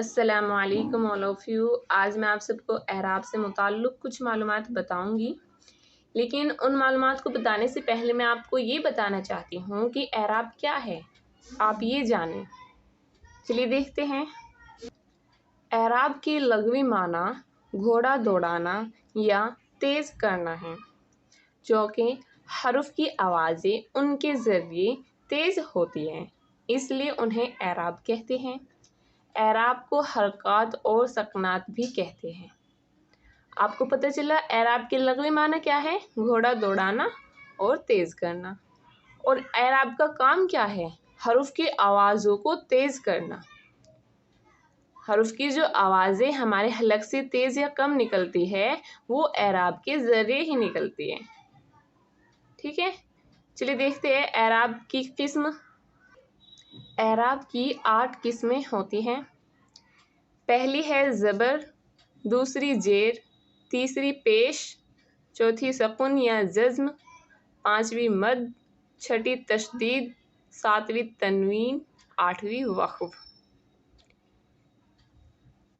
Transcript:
السلام علیکم all of you. آج میں آپ سب کو اعراب سے متعلق کچھ معلومات بتاؤں گی، لیکن ان معلومات کو بتانے سے پہلے میں آپ کو یہ بتانا چاہتی ہوں کہ اعراب کیا ہے، آپ یہ جانیں۔ چلیے دیکھتے ہیں۔ اعراب کی لغوی معنی گھوڑا دوڑانا یا تیز کرنا ہے، جو کہ حروف کی آوازیں ان کے ذریعے تیز ہوتی ہیں، اس لیے انہیں اعراب کہتے ہیں۔ اعراب کو حرکات اور سکنات بھی کہتے ہیں۔ آپ کو پتہ چلا اعراب کے لغوی معنی کیا ہے؟ گھوڑا دوڑانا اور تیز کرنا۔ اور اعراب کا کام کیا ہے؟ حروف کی آوازوں کو تیز کرنا۔ حروف کی جو آوازیں ہمارے حلق سے تیز یا کم نکلتی ہے وہ اعراب کے ذریعے ہی نکلتی ہے۔ ٹھیک ہے، چلیے دیکھتے ہیں اعراب کی قسم۔ اعراب کی 8 قسمیں ہوتی ہیں۔ پہلی ہے زبر، دوسری زیر، تیسری پیش، چوتھی سکون یا جزم، پانچویں مد، چھٹی تشدید، ساتویں تنوین، آٹھویں وقف۔